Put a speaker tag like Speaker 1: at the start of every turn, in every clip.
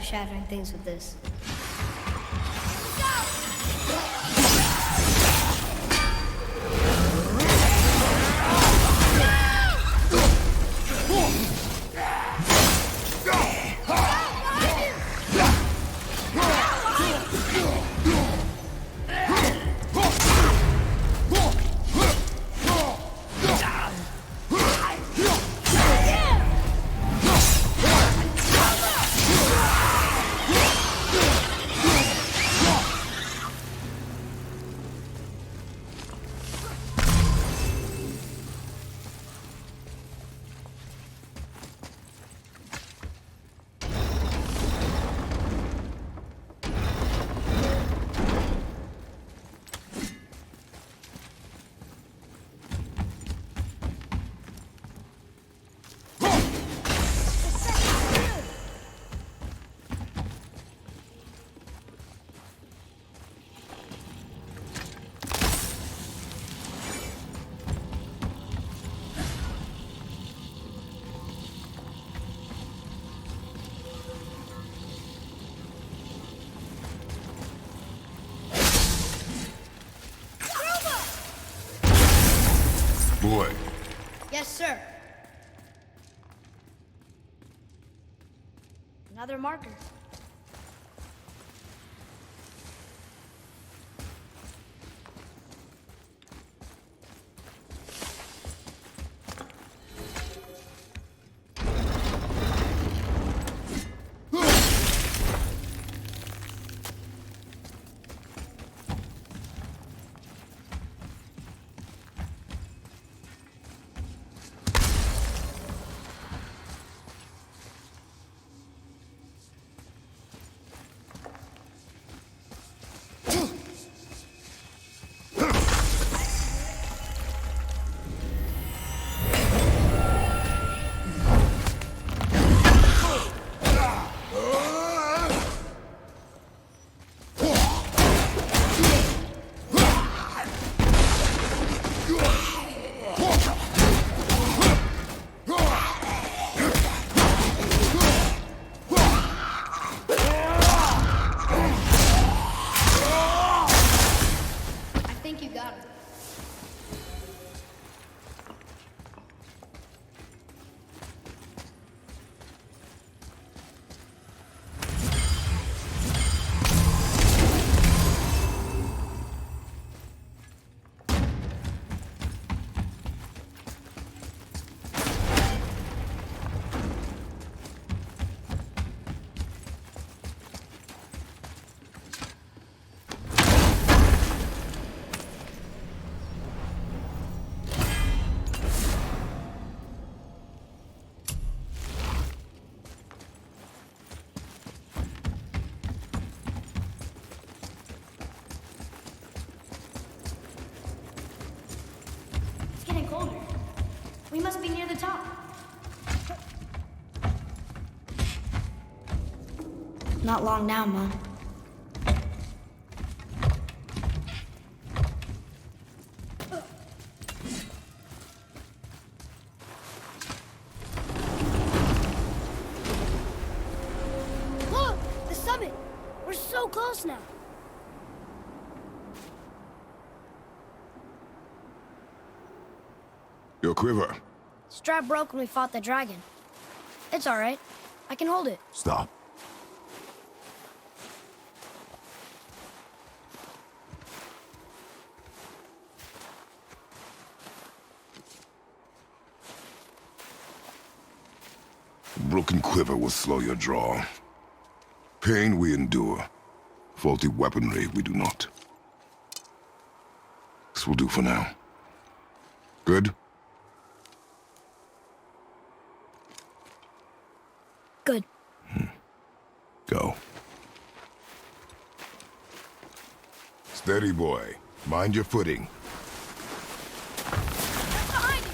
Speaker 1: shattering things with this.
Speaker 2: Boy.
Speaker 1: Yes, sir. Another marker. We must be near the top. Not long now, Mom.
Speaker 3: Look! The summit! We're so close now.
Speaker 2: Your quiver.
Speaker 3: Strap broke when we fought the dragon. It's all right. I can hold it.
Speaker 2: Stop. Broken quiver will slow your draw. Pain we endure. Faulty weaponry we do not. This will do for now. Good?
Speaker 3: Good.
Speaker 2: Go. Steady, boy. Mind your footing.
Speaker 3: Behind you!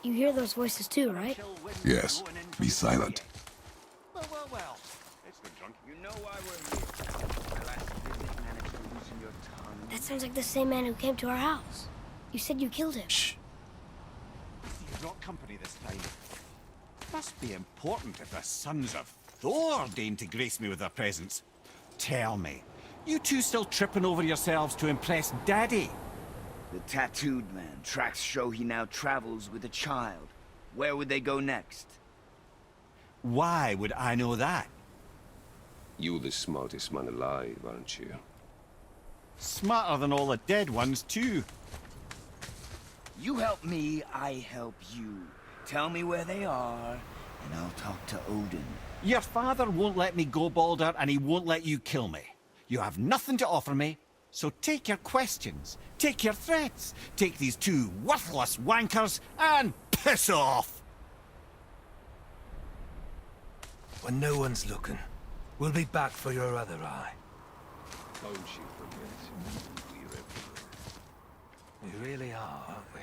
Speaker 3: You hear those voices too, right?
Speaker 2: Yes. Be silent.
Speaker 4: Well. It's the drunk. You know why we're here. My last visit managed to loosen your tongue.
Speaker 3: That sounds like the same man who came to our house. You said you killed him.
Speaker 2: Shh.
Speaker 4: You've got company this time. Must be important if the sons of Thor deign to grace me with their presence. Tell me, you two still tripping over yourselves to impress Daddy?
Speaker 5: The tattooed man. Tracks show he now travels with a child. Where would they go next?
Speaker 4: Why would I know that?
Speaker 6: You the smartest man alive, aren't you?
Speaker 4: Smarter than all the dead ones, too.
Speaker 5: You help me, I help you. Tell me where they are, and I'll talk to Odin.
Speaker 4: Your father won't let me go, Baldur, and he won't let you kill me. You have nothing to offer me, so take your questions, take your threats, take these two worthless wankers, and piss off!
Speaker 7: When no one's looking, we'll be back for your other eye.
Speaker 6: Don't you forget, we're everywhere.
Speaker 7: We really are, aren't we?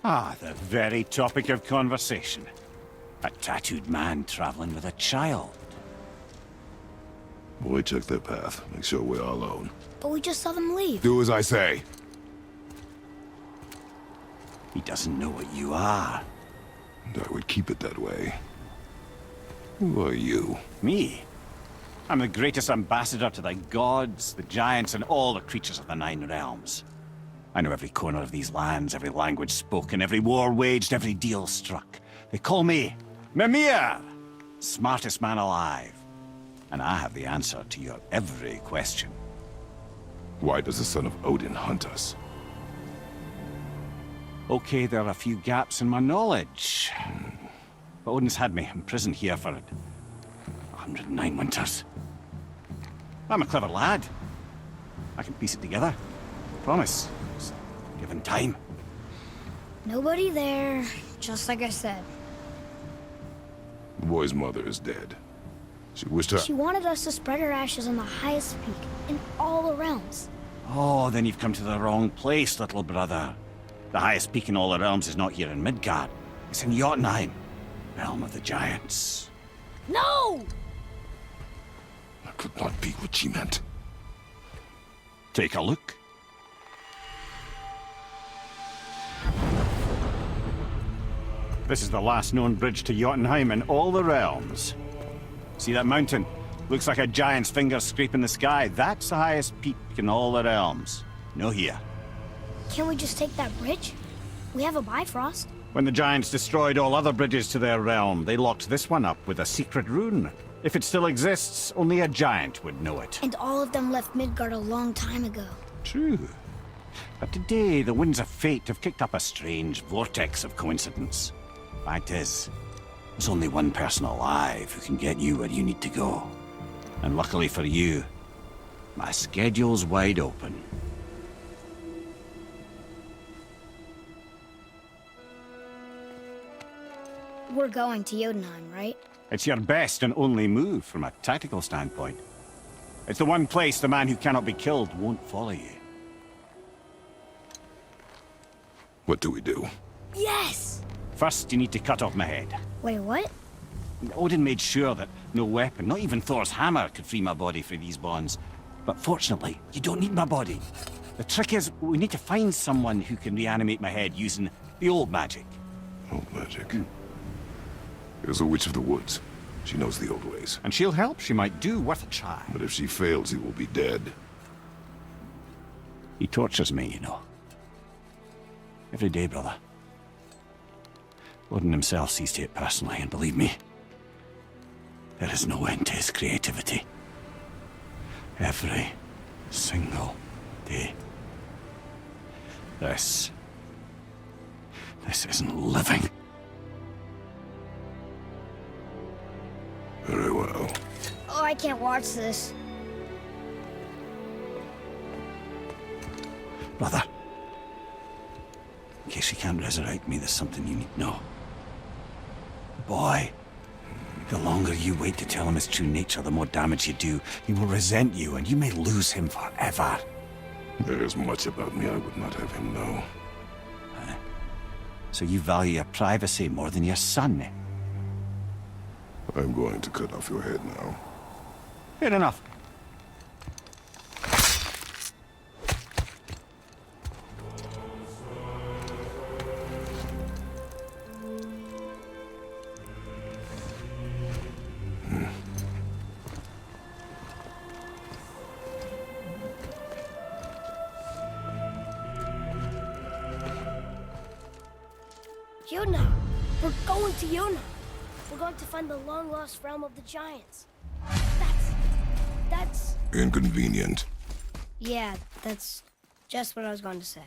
Speaker 4: Ah, the very topic of conversation. A tattooed man traveling with a child.
Speaker 2: Boy, check their path. Make sure we're all alone.
Speaker 3: But we just saw them leave.
Speaker 2: Do as I say.
Speaker 4: He doesn't know what you are.
Speaker 2: And I would keep it that way. Who are you?
Speaker 4: Me? I'm the greatest ambassador to the gods, the giants, and all the creatures of the Nine Realms. I know every corner of these lands, every language spoken, every war waged, every deal struck. They call me Mimir, smartest man alive. And I have the answer to your every question.
Speaker 2: Why does the son of Odin hunt us?
Speaker 4: Okay, there are a few gaps in my knowledge. But Odin's had me imprisoned here for 109 winters. I'm a clever lad. I can piece it together. Promise. Just given time.
Speaker 3: Nobody there, just like I said.
Speaker 2: The boy's mother is dead. She wished her...
Speaker 3: She wanted us to spread her ashes on the highest peak in all the realms.
Speaker 4: Oh, then you've come to the wrong place, little brother. The highest peak in all the realms is not here in Midgard. It's in Jotunheim, realm of the giants.
Speaker 3: No!
Speaker 2: That could not be what she meant.
Speaker 4: Take a look. This is the last known bridge to Jotunheim in all the realms. See that mountain? Looks like a giant's finger scraping the sky. That's the highest peak in all the realms. No here.
Speaker 3: Can't we just take that bridge? We have a Bifrost.
Speaker 4: When the giants destroyed all other bridges to their realm, they locked this one up with a secret rune. If it still exists, only a giant would know it.
Speaker 3: And all of them left Midgard a long time ago.
Speaker 4: True. But today, the winds of fate have kicked up a strange vortex of coincidence. Fact is, there's only one person alive who can get you where you need to go. And luckily for you, my schedule's wide open.
Speaker 3: We're going to Jotunheim, right?
Speaker 4: It's your best and only move from a tactical standpoint. It's the one place the man who cannot be killed won't follow you.
Speaker 2: What do we do?
Speaker 3: Yes!
Speaker 4: First, you need to cut off my head.
Speaker 3: Wait, what?
Speaker 4: Odin made sure that no weapon, not even Thor's hammer, could free my body from these bonds. But fortunately, you don't need my body. The trick is, we need to find someone who can reanimate my head using the old magic.
Speaker 2: Old magic. There's a witch of the woods. She knows the old ways.
Speaker 4: And she'll help. She might do worth a try.
Speaker 2: But if she fails, he will be dead.
Speaker 4: He tortures me, you know. Every day, brother. Odin himself sees to it personally, and believe me, there is no end to his creativity. Every single day. This isn't living.
Speaker 2: Very well.
Speaker 3: Oh, I can't watch this.
Speaker 4: Brother, In case you can't resurrect me, there's something you need to know. Boy, the longer you wait to tell him his true nature, the more damage you do. He will resent you, and you may lose him forever.
Speaker 2: There is much about me I would not have him know.
Speaker 4: So you value your privacy more than your son, eh?
Speaker 2: I'm going to cut off your head now.
Speaker 4: Fair enough.
Speaker 3: Yuna! We're going to Yuna! We're going to find the long-lost realm of the Giants. That's...
Speaker 2: Inconvenient.
Speaker 3: Yeah, that's just what I was going to say.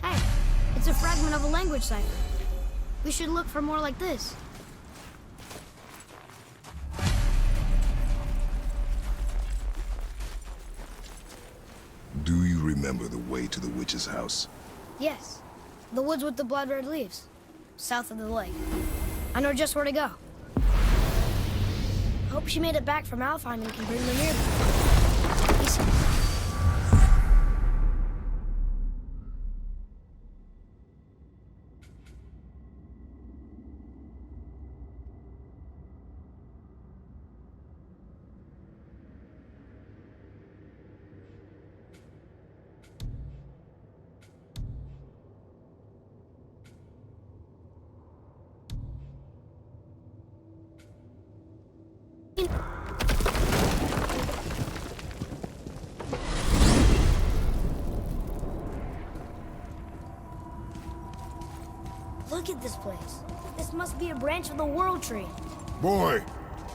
Speaker 3: Hey, it's a fragment of a language cipher. We should look for more like this.
Speaker 2: Do you remember the way to the witch's house?
Speaker 3: Yes, the woods with the blood-red leaves, south of the lake. I know just where to go. Hope she made it back from Alfheim and can bring them here. Peace. Look at this place. This must be a branch of the World Tree.
Speaker 2: Boy,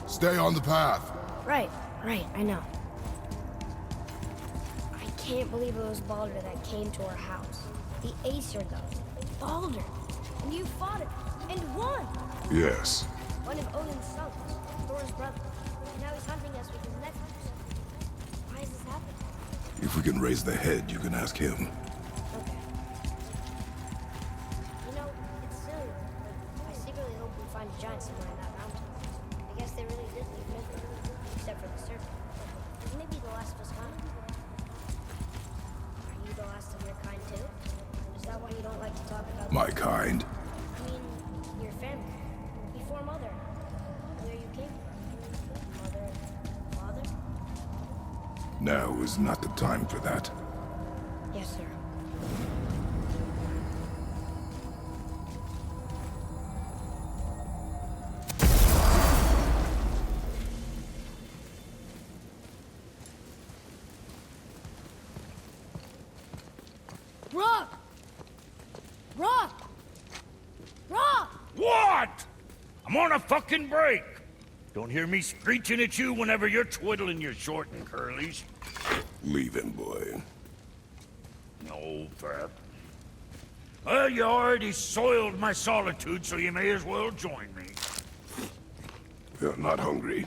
Speaker 2: stay on the path.
Speaker 3: Right, I know. I can't believe it was Baldur that came to our house. The Aesir god. Baldur. And you fought him. And won!
Speaker 2: Yes.
Speaker 3: One of Odin's sons. Thor's brother. And now he's hunting us with his nephews. Why is this happening?
Speaker 2: If we can raise the head, you can ask him.
Speaker 3: Okay. You know, it's silly, but I secretly hope we find a giant somewhere in that mountain. I guess they really did leave Midgard, except for the serpent. Maybe the last of us kind. Are you the last of your kind too? Is that why you don't like to talk about
Speaker 2: My kind.
Speaker 3: I mean, your family. Before Mother. Where you came from. Mother, father?
Speaker 2: Now is not the time for that.
Speaker 3: Yes, sir. Rock! Rock! Rock!
Speaker 8: What? I'm on a fucking break. Don't hear me screeching at you whenever you're twiddling your short and curlies.
Speaker 2: Leave him, boy.
Speaker 8: No, Fat. Well, you already soiled my solitude, so you may as well join me.
Speaker 2: You're not hungry.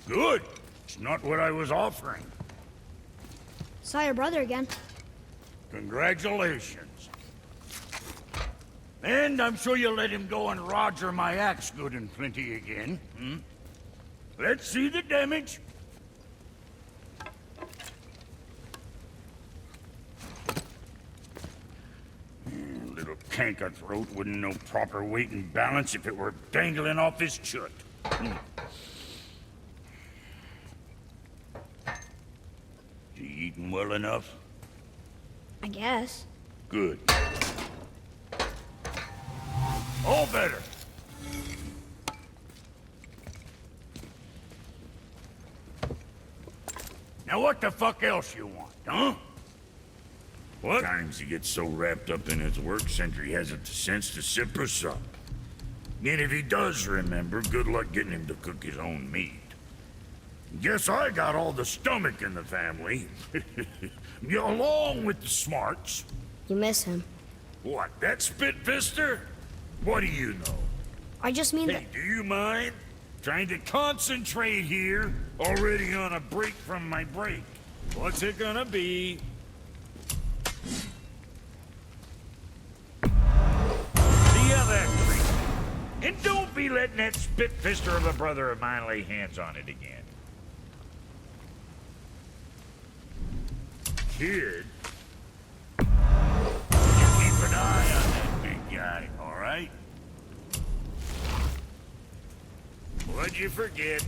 Speaker 8: Good. It's not what I was offering.
Speaker 3: Saw your brother again.
Speaker 8: Congratulations. And I'm sure you'll let him go and roger my axe good and plenty again, hmm? Let's see the damage. Little canker throat wouldn't know proper weight and balance if it were dangling off his chut. Hmm. Is he eating well enough?
Speaker 3: I guess.
Speaker 8: Good. All better. Now what the fuck else you want, huh? What? Times he gets so wrapped up in his work, Sentry hasn't the sense to sip or sup. And if he does remember, good luck getting him to cook his own meat. Guess I got all the stomach in the family. Along with the smarts.
Speaker 3: You miss him.
Speaker 8: What, that spit-fister? What do you know?
Speaker 3: I just mean that...
Speaker 8: Hey, do you mind? Trying to concentrate here. Already on a break from my break. What's it gonna be? The other creature. And don't be letting that spit-fister of a brother of mine lay hands on it again. Kid, you keep an eye on that big guy, all right? What'd you forget?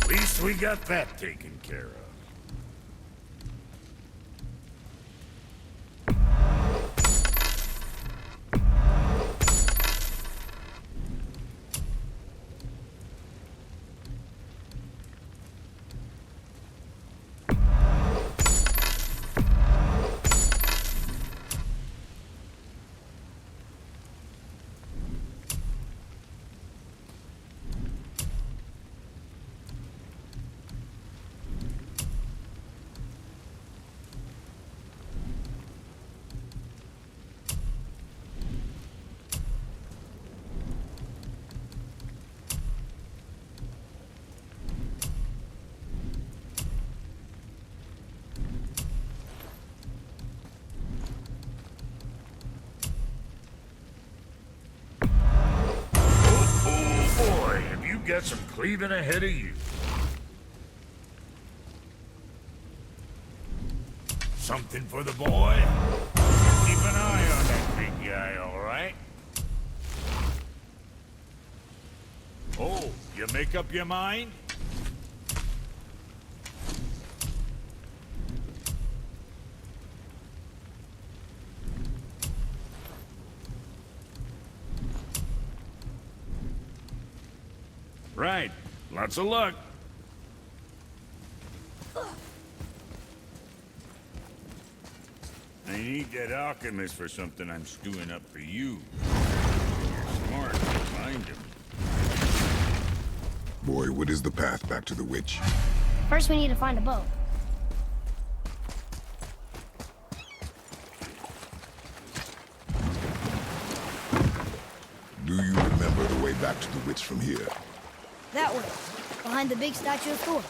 Speaker 8: At least we got that taken care of. Got some cleaving ahead of you. Something for the boy? Keep an eye on that big guy, all right? Oh, you make up your mind? Right. Lots of luck. I need that alchemist for something I'm stewing up for you. You're smart. Find him.
Speaker 2: Boy, what is the path back to the witch?
Speaker 3: First we need to find a boat.
Speaker 2: Do you remember the way back to the witch from here?
Speaker 3: That way, behind the big statue of Thor.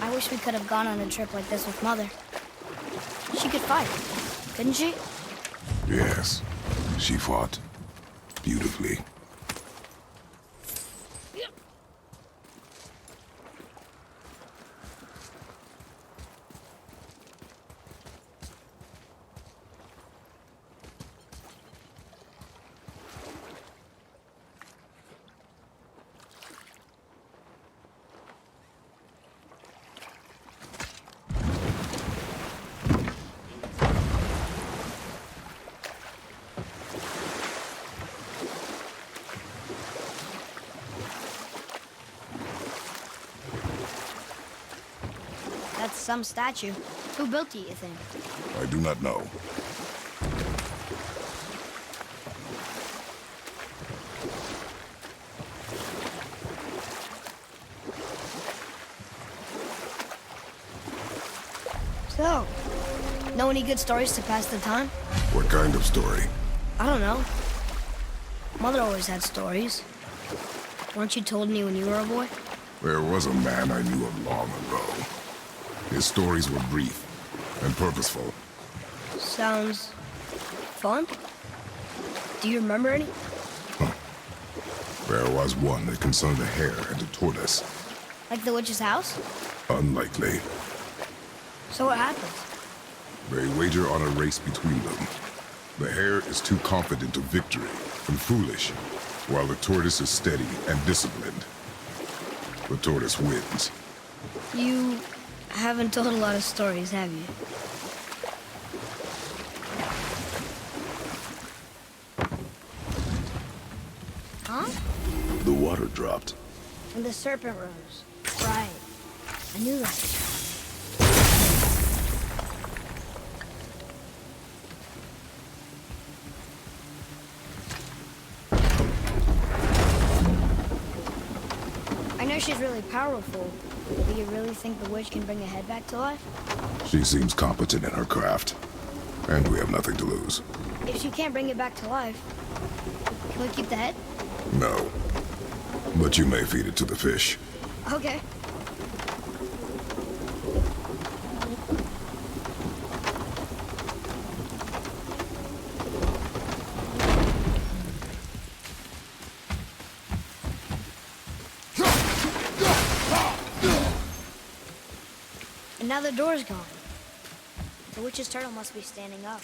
Speaker 3: I wish we could have gone on a trip like this with Mother. She could fight, couldn't she?
Speaker 2: Yes, she fought beautifully.
Speaker 3: That's some statue. Who built it, you think?
Speaker 2: I do not know.
Speaker 3: So, know any good stories to pass the time?
Speaker 2: What kind of story?
Speaker 3: I don't know. Mother always had stories. Weren't you told me when you were a boy?
Speaker 2: There was a man I knew of long ago. His stories were brief and purposeful.
Speaker 3: Sounds fun. Do you remember any?
Speaker 2: There was one that concerned a hare and a tortoise.
Speaker 3: Like the witch's house?
Speaker 2: Unlikely.
Speaker 3: So what happens?
Speaker 2: They wager on a race between them. The hare is too confident of victory and foolish, while the tortoise is steady and disciplined. The tortoise wins.
Speaker 3: You haven't told a lot of stories, have you? Huh?
Speaker 2: The water dropped.
Speaker 3: And the serpent rose. Right. I knew that. I know she's really powerful, but do you really think the witch can bring a head back to life?
Speaker 2: She seems competent in her craft, and we have nothing to lose.
Speaker 3: If she can't bring it back to life, can we keep the head?
Speaker 2: No. But you may feed it to the fish.
Speaker 3: Okay. And now the door's gone. The witch's turtle must be standing up.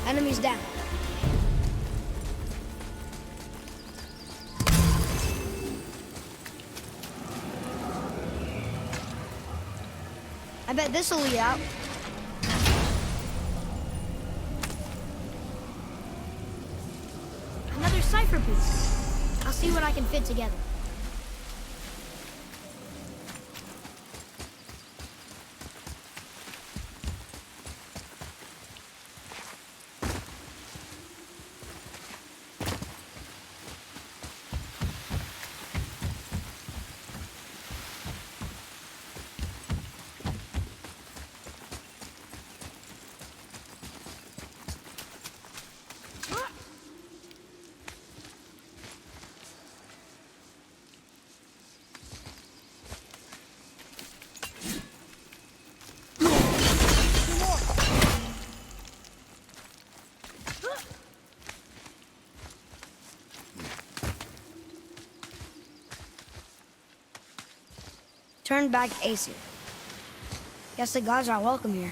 Speaker 3: Enemies down. I bet this'll lead out. Another cipher piece. I'll see what I can fit together. Turn back Aesir. Guess the gods aren't welcome here.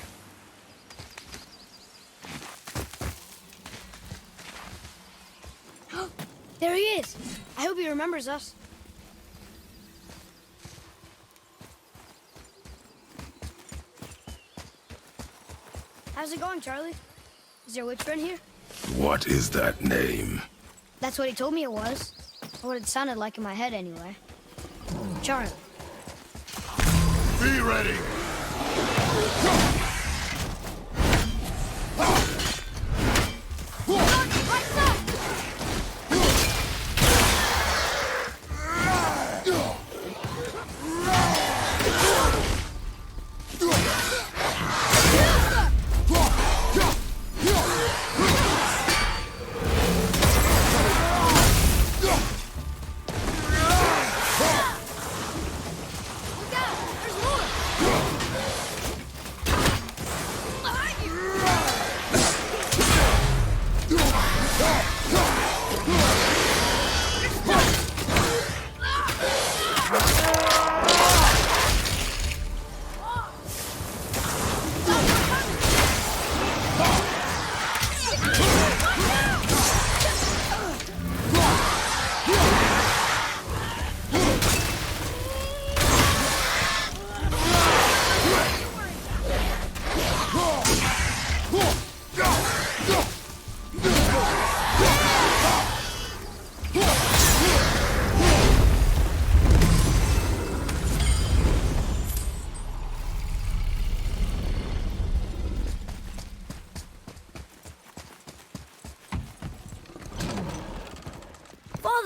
Speaker 3: There he is! I hope he remembers us. How's it going, Charlie? Is there a witch friend here?
Speaker 2: What is that name?
Speaker 3: That's what he told me it was. Or what it sounded like in my head, anyway. Charlie.
Speaker 2: Be ready!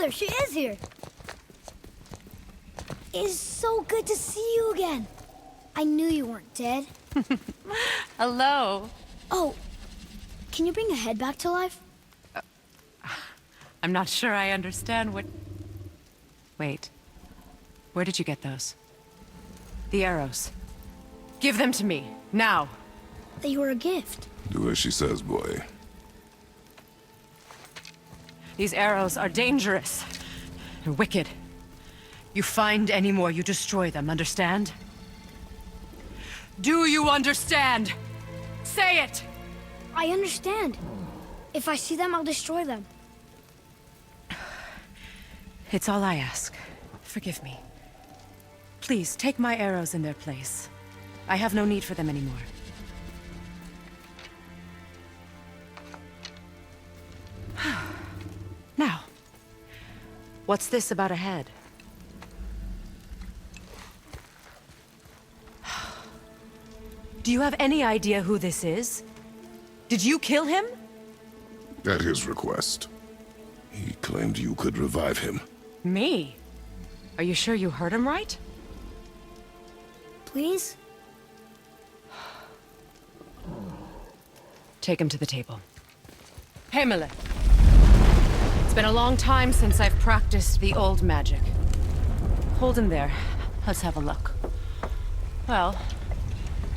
Speaker 3: Mother, she is here. It is so good to see you again. I knew you weren't dead.
Speaker 9: Hello.
Speaker 3: Oh, can you bring a head back to life?
Speaker 9: I'm not sure I understand what... Wait. Where did you get those? The arrows. Give them to me, now.
Speaker 3: They were a gift.
Speaker 2: Do as she says, boy.
Speaker 9: These arrows are dangerous and wicked. You find any more, you destroy them, understand? Do you understand? Say it!
Speaker 3: I understand. If I see them, I'll destroy them.
Speaker 9: It's all I ask. Forgive me. Please, take my arrows in their place. I have no need for them anymore. Now, what's this about a head? Do you have any idea who this is? Did you kill him?
Speaker 2: At his request. He claimed you could revive him.
Speaker 9: Me? Are you sure you heard him right?
Speaker 3: Please?
Speaker 9: Take him to the table. Hamlet. It's been a long time since I've practiced the old magic. Hold him there. Let's have a look. Well,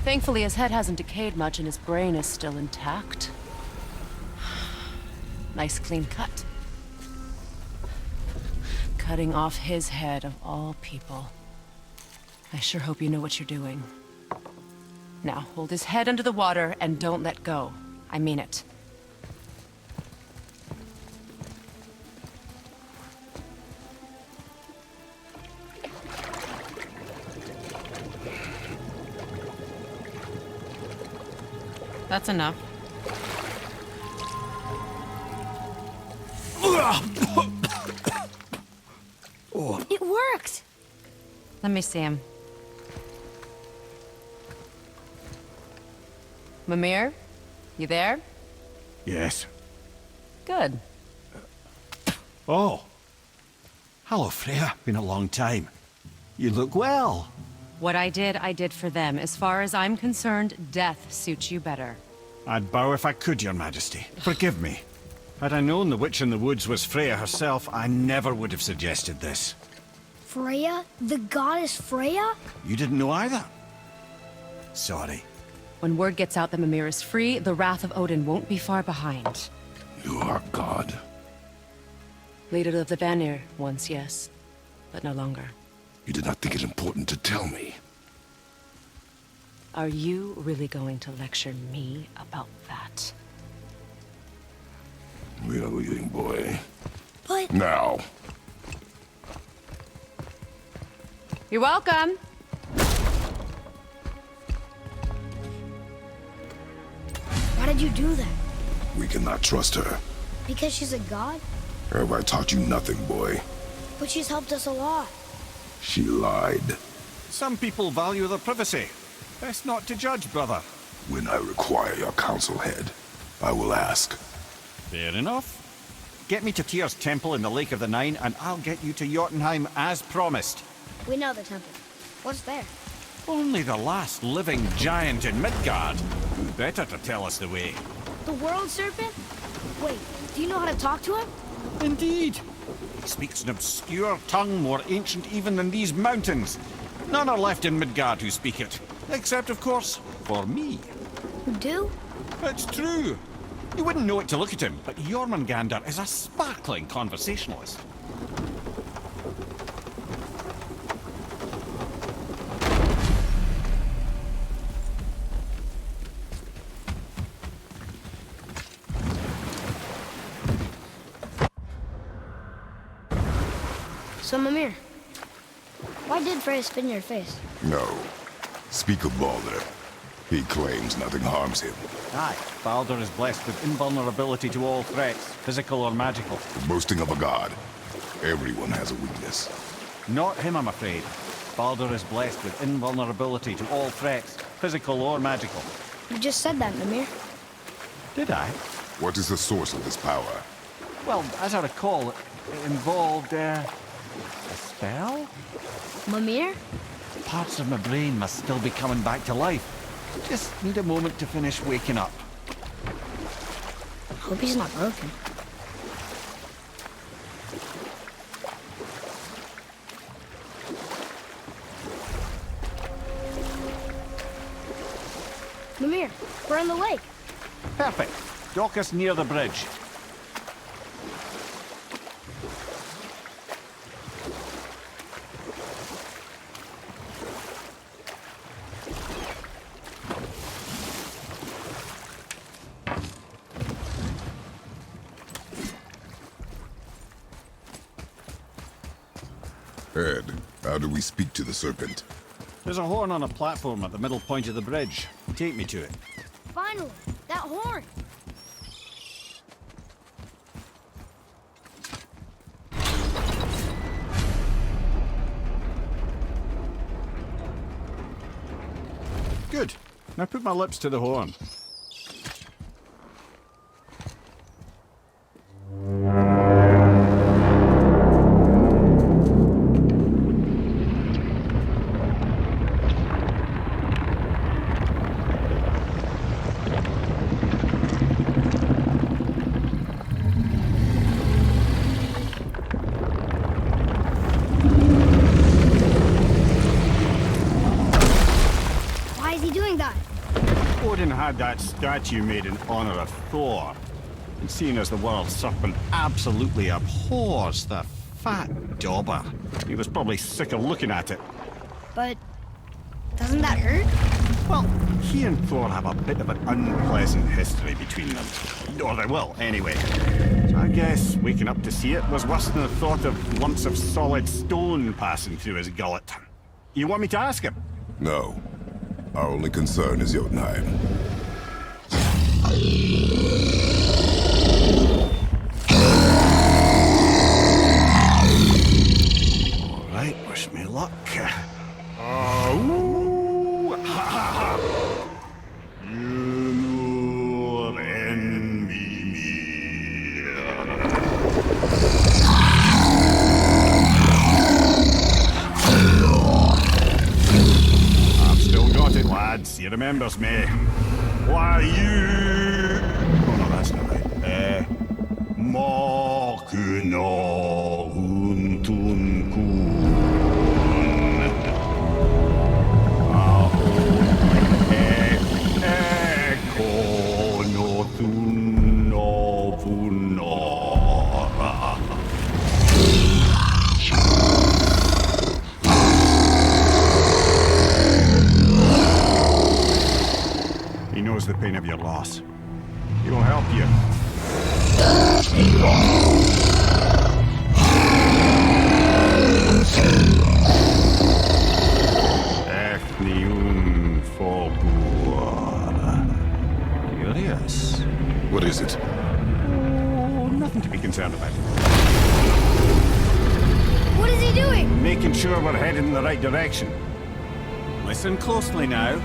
Speaker 9: thankfully his head hasn't decayed much and his brain is still intact. Nice clean cut. Cutting off his head of all people. I sure hope you know what you're doing. Now, hold his head under the water and don't let go. I mean it. That's enough.
Speaker 3: It worked!
Speaker 9: Let me see him. Mimir? You there?
Speaker 4: Yes.
Speaker 9: Good.
Speaker 4: Oh. Hello, Freya. Been a long time. You look well.
Speaker 9: What I did for them. As far as I'm concerned, death suits you better.
Speaker 4: I'd bow if I could, Your Majesty. Forgive me. Had I known the witch in the woods was Freya herself, I never would have suggested this.
Speaker 3: Freya? The goddess Freya?
Speaker 4: You didn't know either? Sorry.
Speaker 9: When word gets out that Mimir is free, the wrath of Odin won't be far behind.
Speaker 2: You are God.
Speaker 9: Leader of the Vanir, once yes, but no longer.
Speaker 2: You did not think it important to tell me.
Speaker 9: Are you really going to lecture me about that?
Speaker 2: We are leaving, boy.
Speaker 3: But...
Speaker 2: Now.
Speaker 9: You're welcome.
Speaker 3: Why did you do that?
Speaker 2: We cannot trust her.
Speaker 3: Because she's a god?
Speaker 2: Have I taught you nothing, boy?
Speaker 3: But she's helped us a lot.
Speaker 2: She lied.
Speaker 4: Some people value their privacy. Best not to judge, brother.
Speaker 2: When I require your council head, I will ask.
Speaker 4: Fair enough. Get me to Tyr's temple in the Lake of the Nine, and I'll get you to Jotunheim as promised.
Speaker 3: We know the temple. What's there?
Speaker 4: Only the last living giant in Midgard. Who better to tell us the way?
Speaker 3: The world serpent? Wait, do you know how to talk to him?
Speaker 4: Indeed. He speaks an obscure tongue more ancient even than these mountains. None are left in Midgard who speak it. Except, of course, for me.
Speaker 3: You do?
Speaker 4: It's true. You wouldn't know it to look at him, but Jormungandr is a sparkling conversationalist.
Speaker 3: So, Mimir, why did Freya spit in your face?
Speaker 2: No. Speak of Baldur. He claims nothing harms him.
Speaker 4: Aye, Baldur is blessed with invulnerability to all threats, physical or magical.
Speaker 2: The boasting of a god. Everyone has a weakness.
Speaker 4: Not him, I'm afraid. Baldur is blessed with invulnerability to all threats, physical or magical.
Speaker 3: You just said that, Mimir.
Speaker 4: Did I?
Speaker 2: What is the source of this power?
Speaker 4: Well, as I recall, It involved, a spell?
Speaker 1: Mimir?
Speaker 4: Parts of my brain must still be coming back to life. Just need a moment to finish waking up.
Speaker 1: Hope he's not broken. Mimir, we're on the lake.
Speaker 4: Perfect. Dock us near the bridge.
Speaker 2: Ed, how do we speak to the serpent?
Speaker 4: There's a horn on a platform at the middle point of the bridge. Take me to it.
Speaker 1: Finally, that horn.
Speaker 4: Good. Now put my lips to the horn.
Speaker 1: Why is he doing that?
Speaker 4: Odin had that statue made in honor of Thor. And seeing as the world serpent absolutely abhors the fat dauber, he was probably sick of looking at it.
Speaker 1: But doesn't that hurt?
Speaker 4: Well, he and Thor have a bit of an unpleasant history between them. Or they will, anyway. So I guess waking up to see it was worse than the thought of lumps of solid stone passing through his gullet. You want me to ask him?
Speaker 2: No. Our only concern is Jotunheim.
Speaker 4: All right, wish me luck. I've still got it, lads. He remembers me. Why you? Oh no, that's not right. Mokuno Huntun Kun. Eko no Thun no Vunora. He knows the pain of your loss. He will help you. Ethnium Folgur. Curious.
Speaker 2: What is it?
Speaker 4: Oh, nothing to be concerned about.
Speaker 1: What is he doing?
Speaker 4: Making sure we're heading in the right direction. Listen closely now.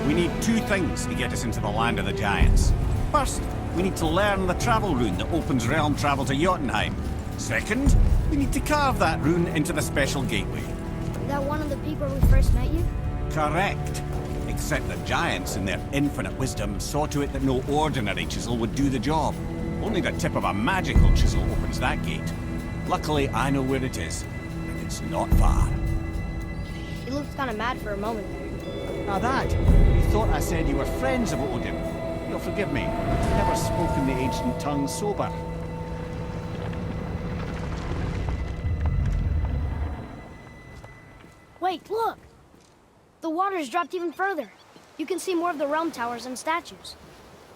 Speaker 4: We need two things to get us into the land of the giants. First, we need to learn the travel rune that opens realm travel to Jotunheim. Second, we need to carve that rune into the special gateway.
Speaker 1: That one of the peak where we first met you?
Speaker 4: Correct. Except the giants, in their infinite wisdom, saw to it that no ordinary chisel would do the job. Only the tip of a magical chisel opens that gate. Luckily, I know where it is, and it's not far.
Speaker 3: He looked kind of mad for a moment there.
Speaker 4: Now that, you thought I said you were friends of Odin. You'll forgive me. I've never spoken the ancient tongue sober.
Speaker 1: Wait, look! The water's dropped even further. You can see more of the realm towers and statues.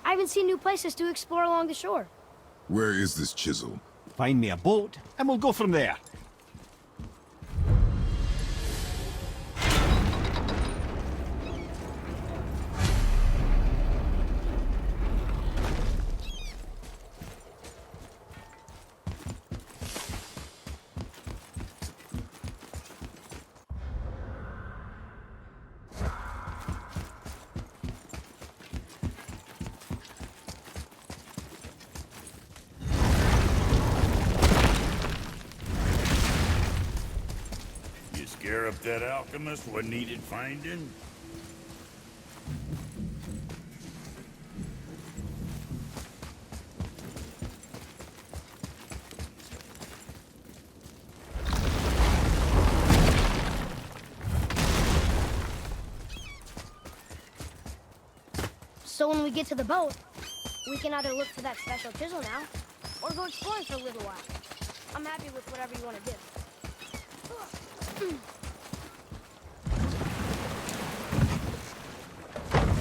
Speaker 1: I even see new places to explore along the shore.
Speaker 2: Where is this chisel?
Speaker 4: Find me a boat, and we'll go from there.
Speaker 8: Sheriff, that alchemist what needed finding?
Speaker 1: So when we get to the boat, we can either look for that special chisel now, or go exploring for a little while. I'm happy with whatever you want to do.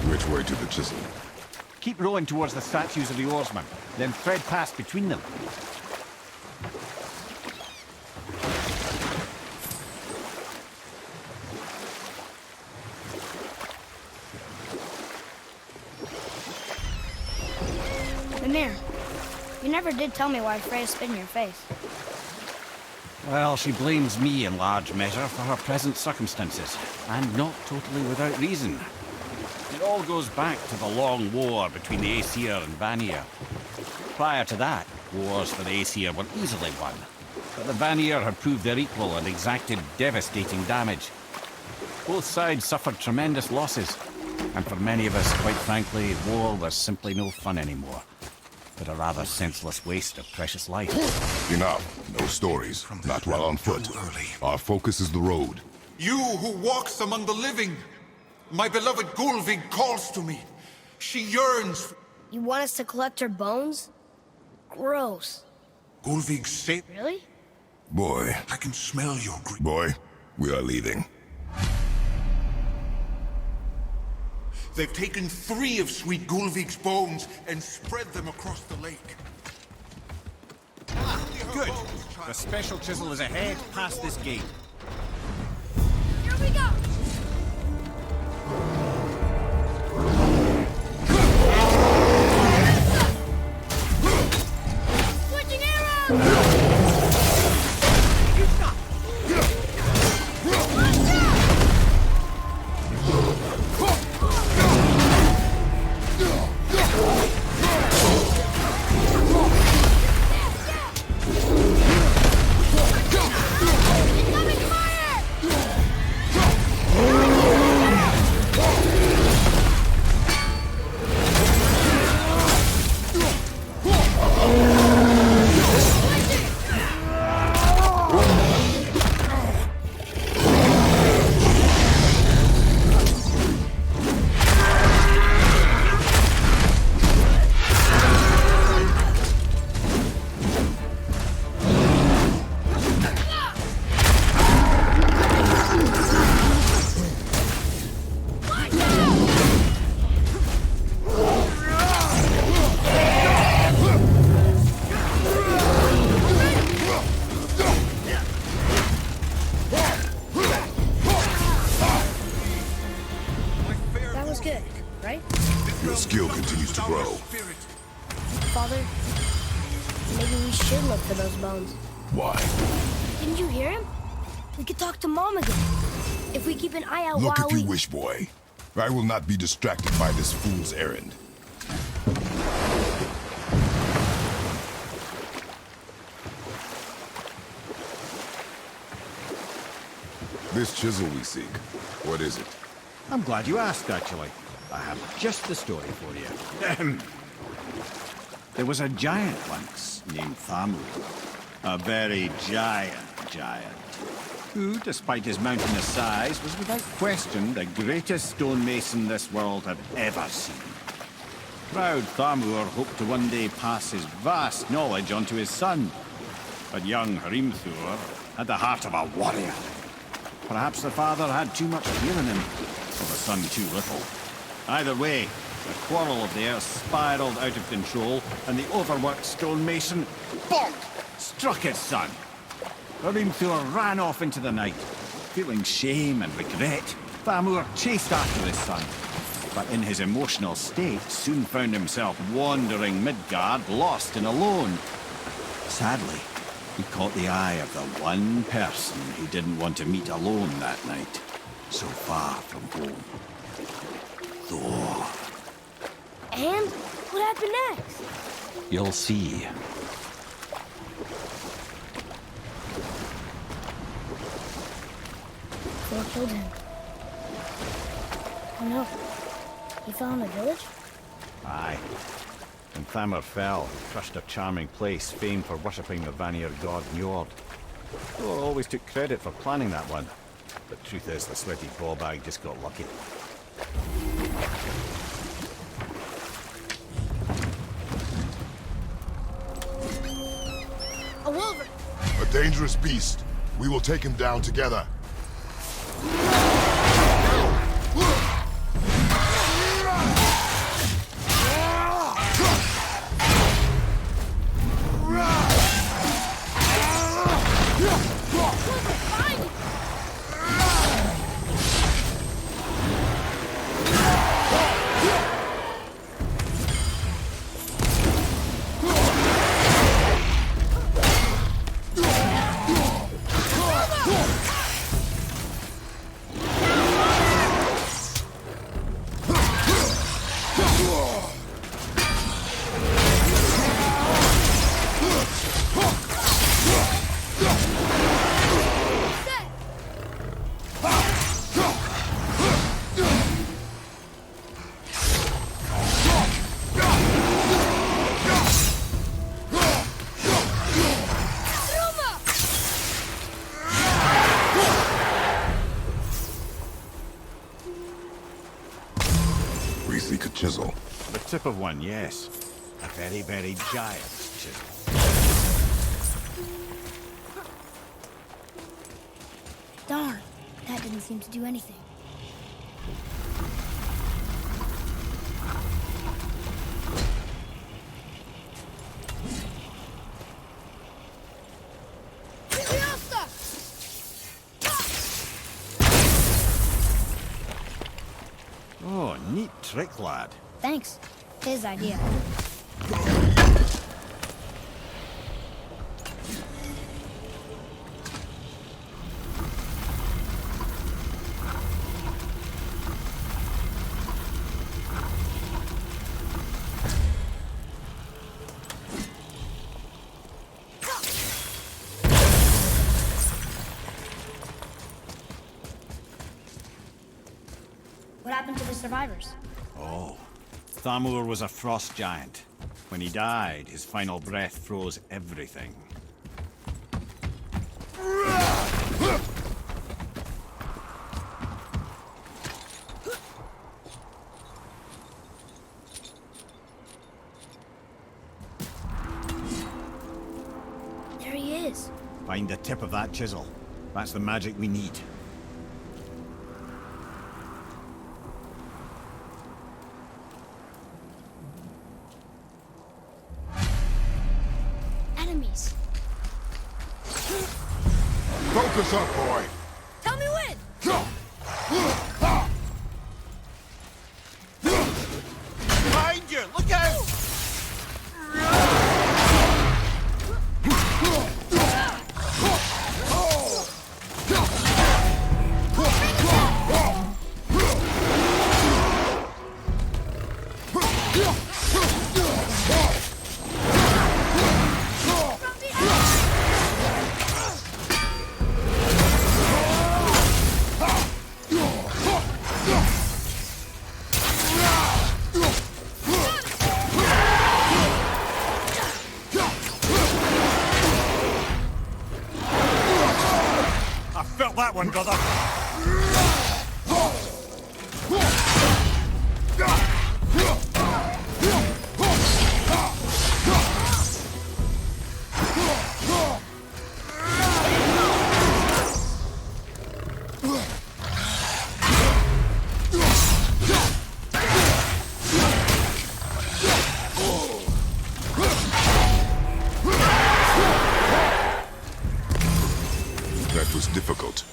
Speaker 2: Which way to the chisel?
Speaker 4: Keep rowing towards the statues of the oarsmen, then thread past between them.
Speaker 1: Mimir, you never did tell me why Freya spit in your face.
Speaker 4: Well, she blames me in large measure for her present circumstances, and not totally without reason. It all goes back to the long war between the Aesir and Vanir. Prior to that, wars for the Aesir were easily won, but the Vanir had proved their equal and exacted devastating damage. Both sides suffered tremendous losses, and for many of us, quite frankly, war was simply no fun anymore, but a rather senseless waste of precious life.
Speaker 2: Enough. No stories. Not while on foot. Our focus is the road.
Speaker 10: You who walks among the living! My beloved Gulvig calls to me. She yearns.
Speaker 1: You want us to collect her bones? Gross.
Speaker 10: Gulvig said...
Speaker 1: Really?
Speaker 2: Boy.
Speaker 10: I can smell your grief.
Speaker 2: Boy, we are leaving.
Speaker 10: They've taken 3 of sweet Gulvig's bones and spread them across the lake.
Speaker 4: Good. The special chisel is ahead, past this gate.
Speaker 1: Here we go! Switching arrows! Good, right?
Speaker 2: Your skill continues to grow.
Speaker 1: Father, maybe we should look for those bones.
Speaker 2: Why?
Speaker 1: Didn't you hear him? We could talk to Mom again. If we keep an eye out
Speaker 2: Look
Speaker 1: while
Speaker 2: if you wish, boy. I will not be distracted by this fool's errand. This chisel we seek, what is it?
Speaker 4: I'm glad you asked, actually. I have just the story for you. There was a giant once named Thamur. A very giant, who, despite his mountainous size, was without question the greatest stonemason this world had ever seen. Proud Thamur hoped to one day pass his vast knowledge on to his son. But young Hrimthur had the heart of a warrior. Perhaps the father had too much fear in him, or the son too little. Either way, the quarrel of theirs spiraled out of control, and the overworked stonemason, bonk, struck his son. Hrimthur ran off into the night. Feeling shame and regret, Thamur chased after his son, but in his emotional state soon found himself wandering Midgard, lost and alone. Sadly, he caught the eye of the one person he didn't want to meet alone that night, so far from home. Thor.
Speaker 1: And what happened next?
Speaker 4: You'll see.
Speaker 1: killed him. Oh no. He fell in the village?
Speaker 4: Aye. When Thamur fell, he crushed a charming place famed for worshipping the Vanir god Njord. Thor always took credit for planning that one. But truth is, the sweaty ballbag just got lucky.
Speaker 1: A wolver!
Speaker 2: A dangerous beast. We will take him down together. We seek a chisel.
Speaker 4: The tip of one, yes. A very, very giant chisel.
Speaker 1: Darn, that didn't seem to do anything.
Speaker 4: Oh, neat trick, lad.
Speaker 1: Thanks. His idea. What happened to the survivors?
Speaker 4: Oh. Thamur was a frost giant. When he died, his final breath froze everything.
Speaker 1: There he is.
Speaker 4: Find the tip of that chisel. That's the magic we need.
Speaker 1: Enemies.
Speaker 2: Focus up, boy.
Speaker 1: Tell me when!
Speaker 5: Behind you! Look out!
Speaker 4: I felt that one, brother.
Speaker 2: That was difficult.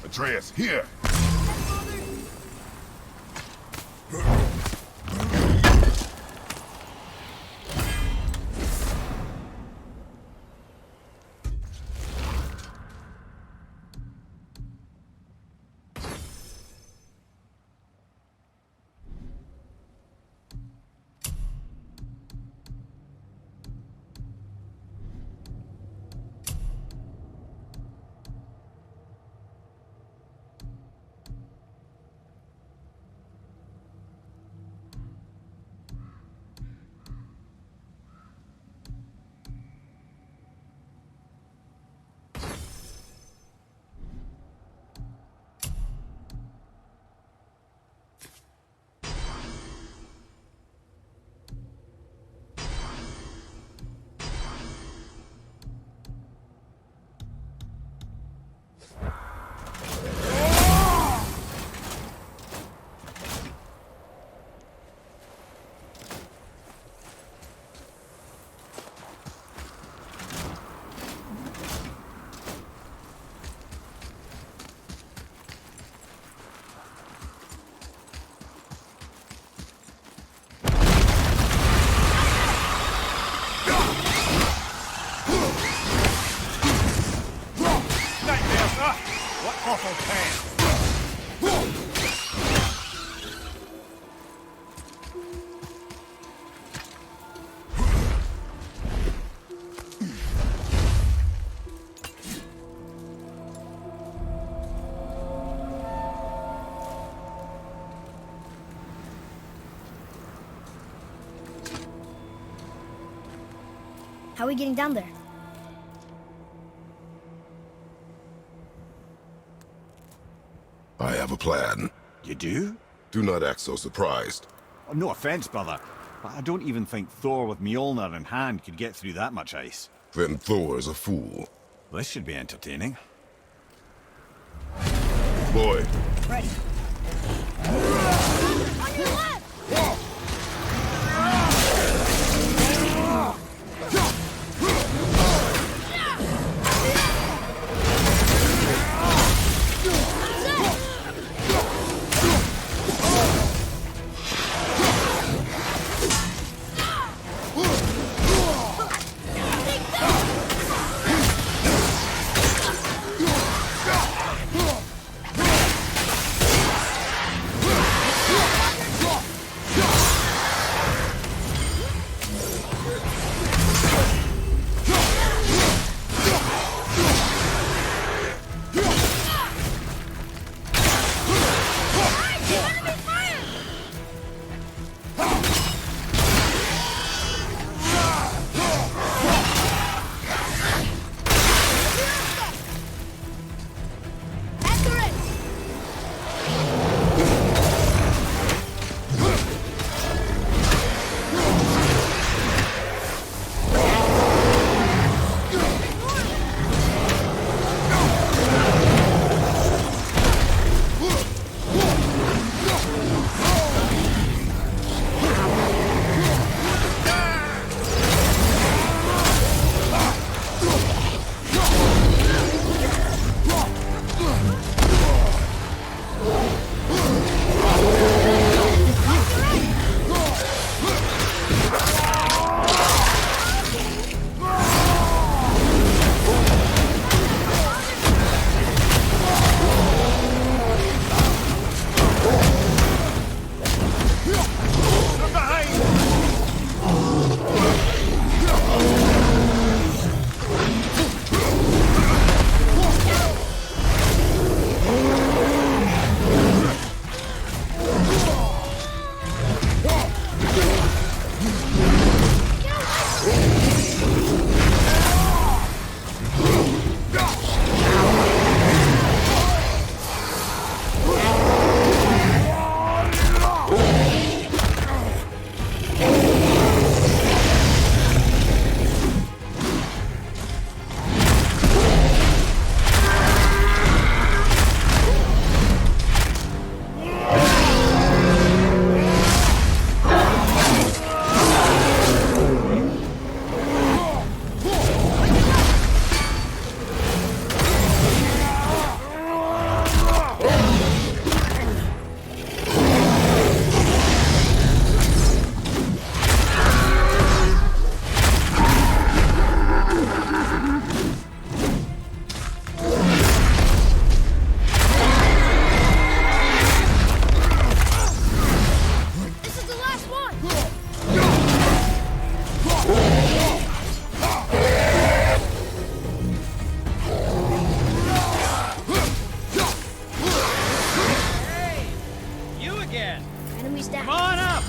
Speaker 2: Atreus, here!
Speaker 1: How are we getting down there?
Speaker 2: I have a plan.
Speaker 4: You do?
Speaker 2: Do not act so surprised.
Speaker 4: Oh, no offense, brother, but I don't even think Thor with Mjolnir in hand could get through that much ice.
Speaker 2: Then Thor is a fool.
Speaker 4: This should be entertaining.
Speaker 2: Boy,
Speaker 1: Ready. On your left!
Speaker 3: Enemies down.
Speaker 9: Come on up!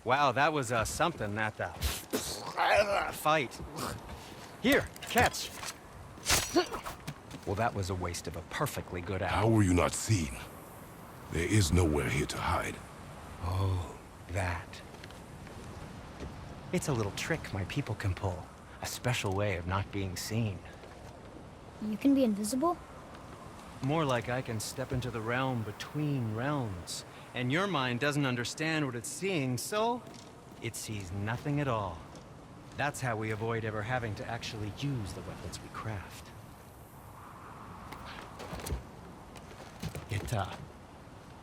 Speaker 11: Wow, that was something, that fight. Here, catch. Well, that was a waste of a perfectly good
Speaker 2: how
Speaker 11: apple.
Speaker 2: were you not seen? There is nowhere here to hide.
Speaker 11: Oh, that. It's a little trick my people can pull. A special way of not being seen.
Speaker 1: You can be invisible?
Speaker 11: More like I can step into the realm between realms. And your mind doesn't understand what it's seeing, so it sees nothing at all. That's how we avoid ever having to actually use the weapons we craft.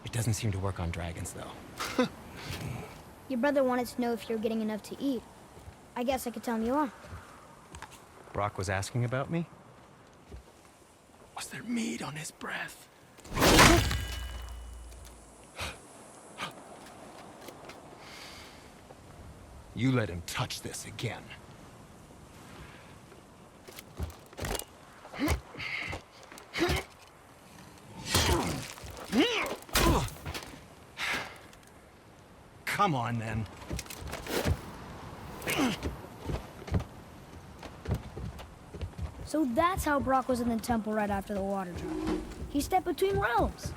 Speaker 11: It doesn't seem to work on dragons, though.
Speaker 1: Your brother wanted to know if you're getting enough to eat. I guess I could tell him you are.
Speaker 11: Brock was asking about me?
Speaker 7: Was there mead on his breath? You let him touch this again. Come on, then.
Speaker 1: So that's how Brock was in the temple right after the water drop. He stepped between realms.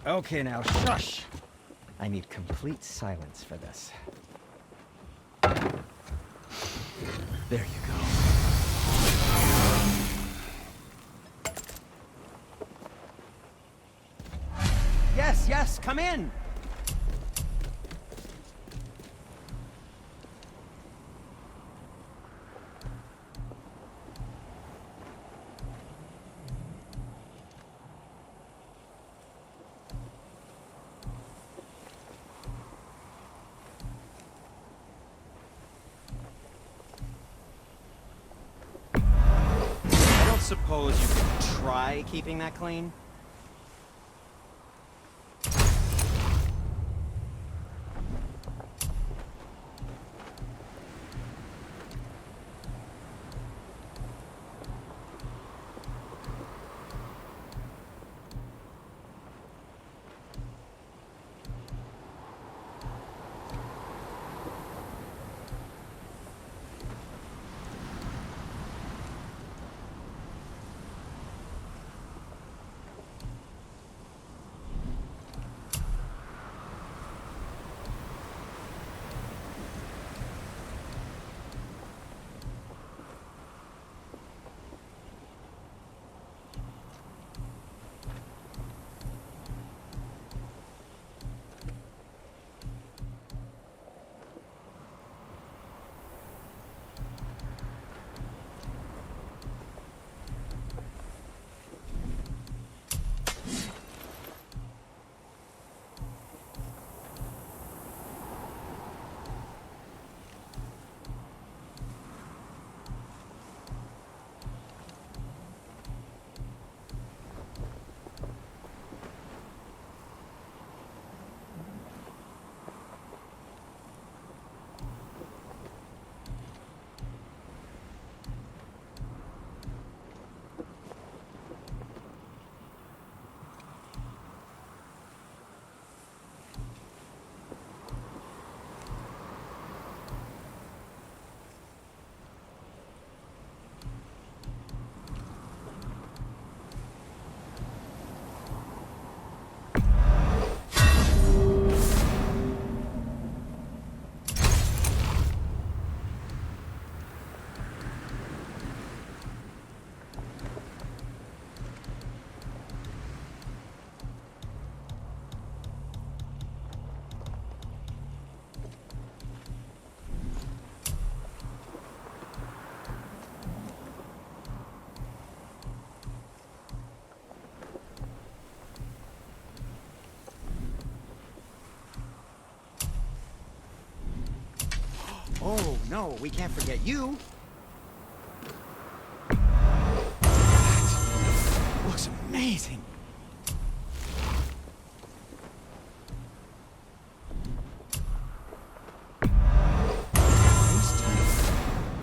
Speaker 12: Okay, now shush! I need complete silence for this. There you go. Yes, yes, come in! Suppose you could try keeping that clean? Oh, no, we can't forget you. That looks amazing.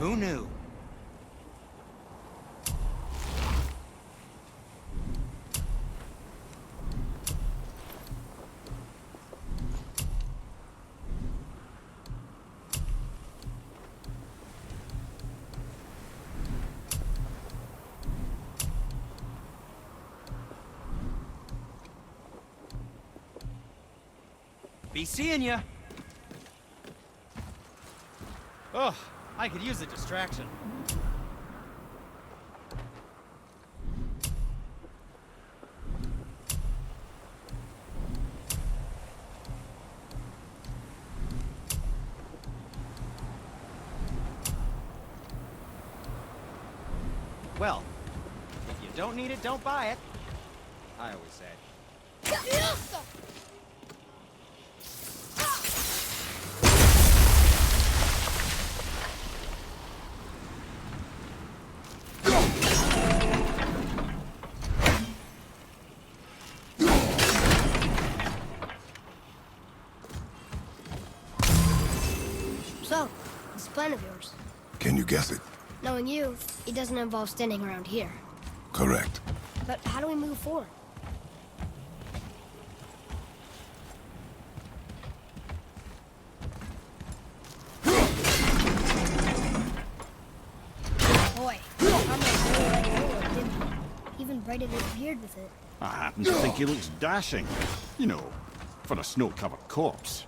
Speaker 12: Who knew? Be seeing ya.
Speaker 11: Oh, I could use a distraction. Well, if you don't need it, don't buy it. I always say.
Speaker 1: plan of yours?
Speaker 2: Can you guess it?
Speaker 1: Knowing you, it doesn't involve standing around here.
Speaker 2: Correct.
Speaker 1: But how do we move forward? Boy, even braided his beard with it.
Speaker 4: I happen to think he looks dashing. You know, for a snow-covered corpse.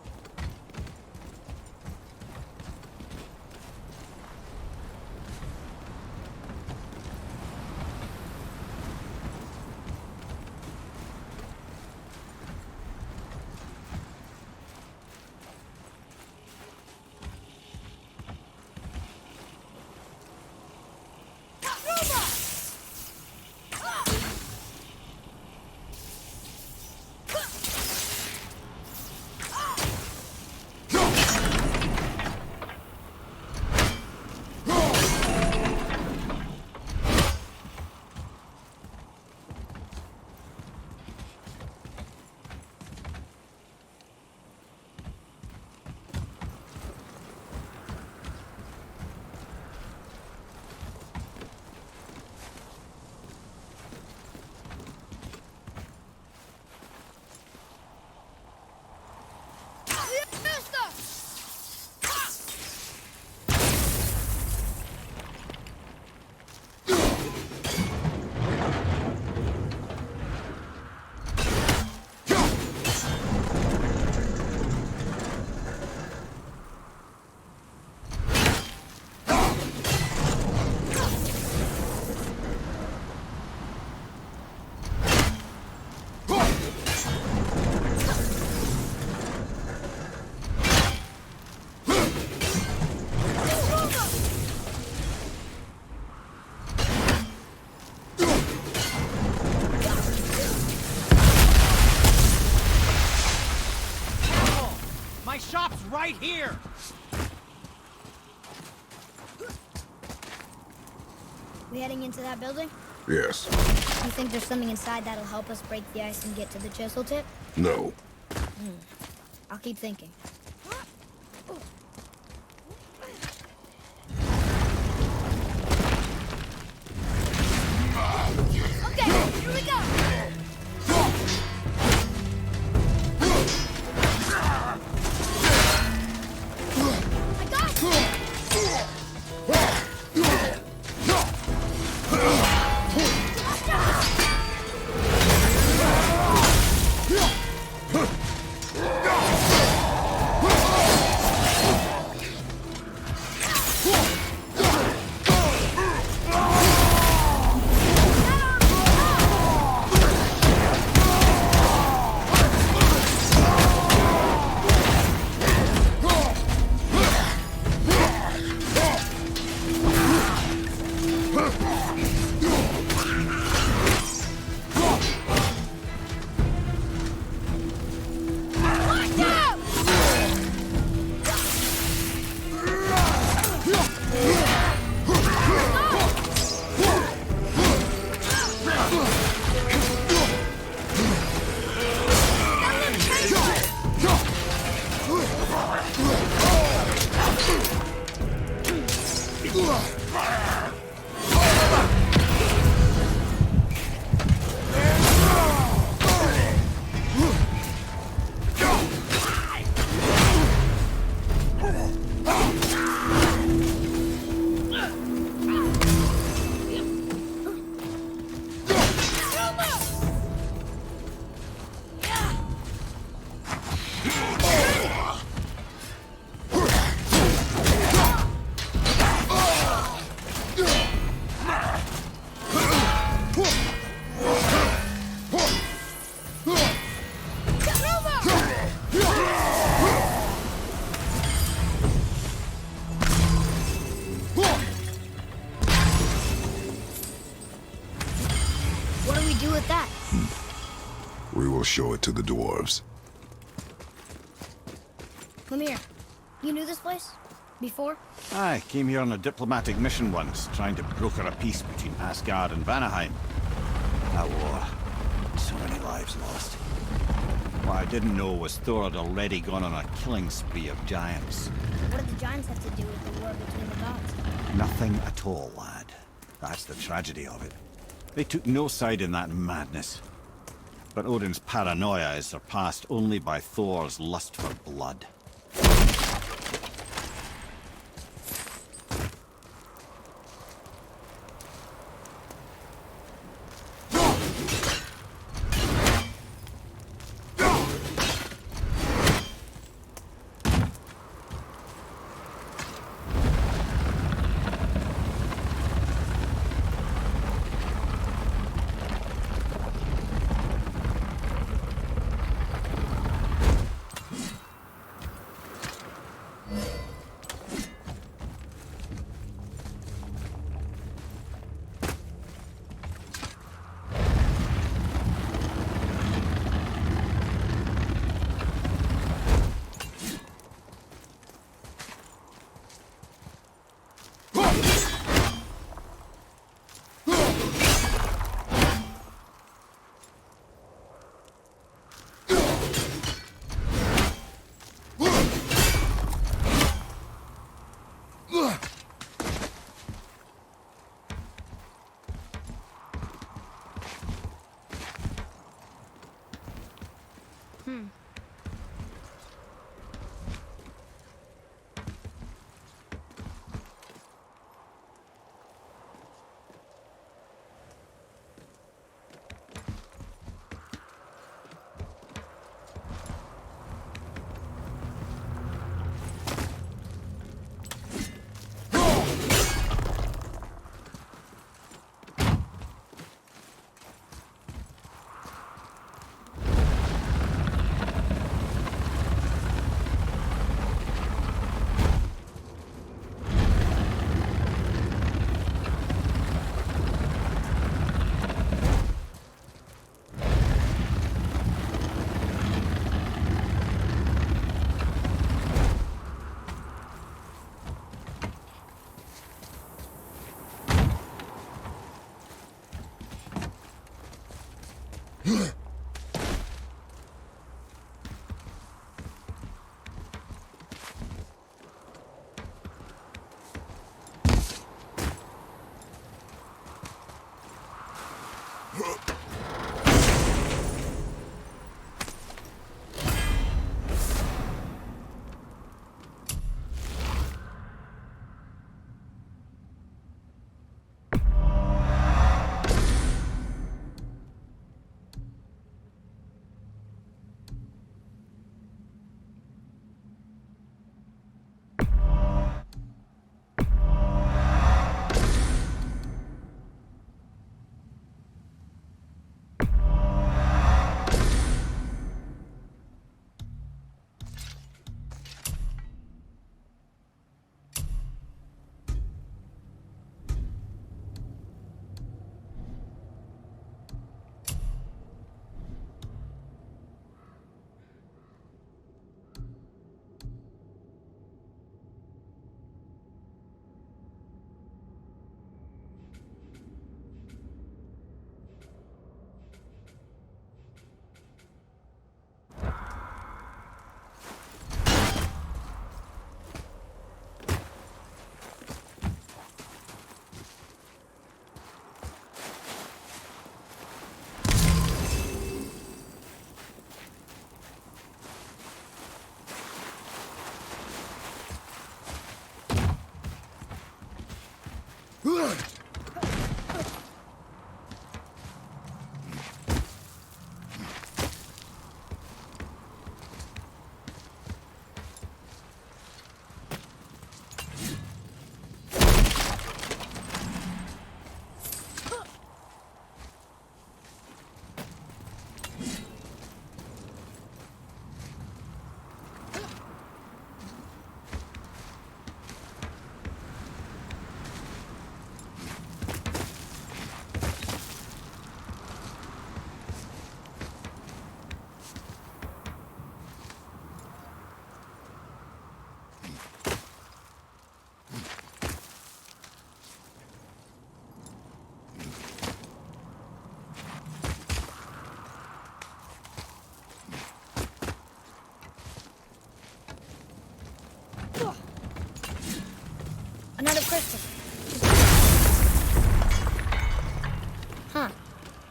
Speaker 11: My shop's right here!
Speaker 1: We heading into that building?
Speaker 2: Yes.
Speaker 1: You think there's something inside that'll help us break the ice and get to the chisel tip?
Speaker 2: No.
Speaker 1: I'll keep thinking. Okay, here we go! I got you! What do we do with that?
Speaker 2: We will show it to the dwarves.
Speaker 1: Come here. You knew this place? Before?
Speaker 4: I came here on a diplomatic mission once, trying to broker a peace between Asgard and Vanaheim. That war. So many lives lost. What I didn't know was Thor had already gone on a killing spree of giants.
Speaker 3: What do the giants have to do with the war between the gods?
Speaker 4: Nothing at all, lad. That's the tragedy of it. They took no side in that madness. But Odin's paranoia is surpassed only by Thor's lust for blood.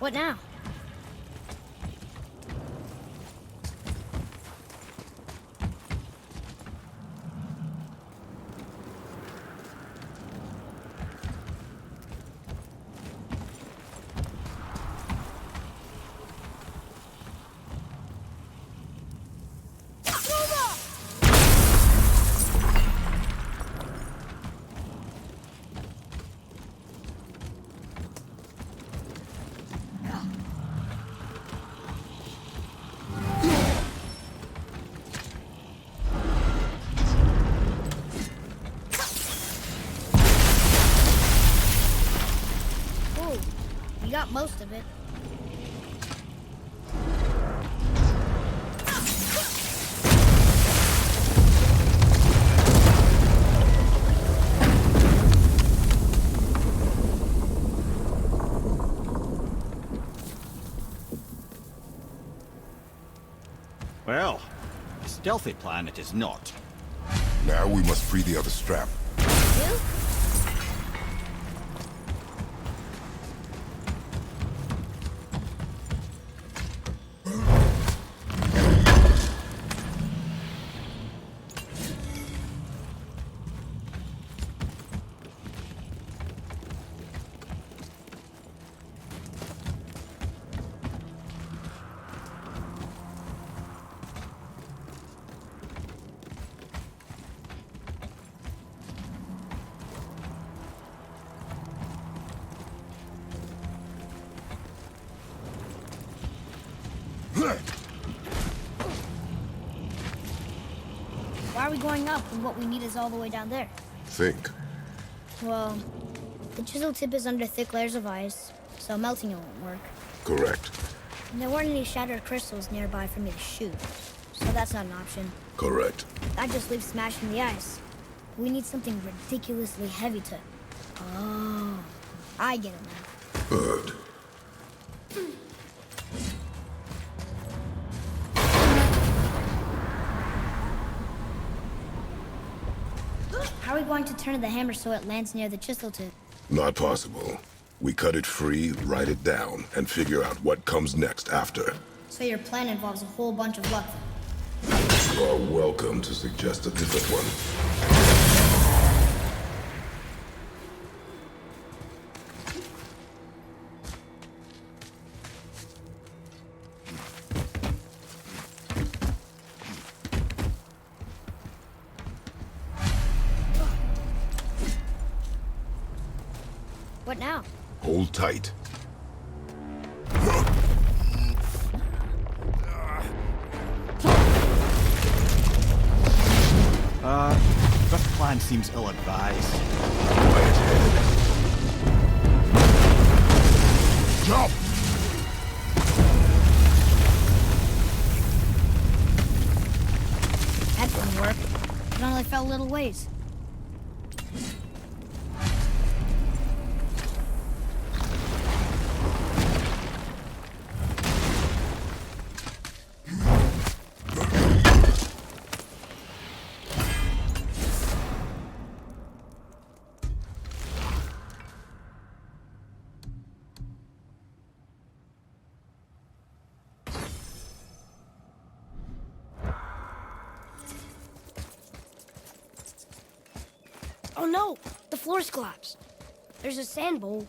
Speaker 1: What now? You got most of it.
Speaker 4: Well, a stealthy plan it is not.
Speaker 2: Now we must free the other strap.
Speaker 1: You? Why are we going up when what we need is all the way down there?
Speaker 2: Think.
Speaker 1: Well, the chisel tip is under thick layers of ice, so melting it won't work.
Speaker 2: Correct.
Speaker 1: And there weren't any shattered crystals nearby for me to shoot, so that's not an option.
Speaker 2: Correct.
Speaker 1: That just leaves smashing the ice. We need something ridiculously heavy to... Oh, I get it now.
Speaker 2: Good.
Speaker 1: How are we going to turn the hammer so it lands near the chisel tip?
Speaker 2: Not possible. We cut it free, write it down, and figure out what comes next after.
Speaker 1: So your plan involves a whole bunch of luck.
Speaker 2: You are welcome to suggest a different one.
Speaker 1: What now?
Speaker 2: Hold tight.
Speaker 4: This plan seems ill-advised.
Speaker 2: Quiet head. Jump!
Speaker 1: That didn't work. It only fell a little ways. Oh no! The floor's collapsed. There's a sand bowl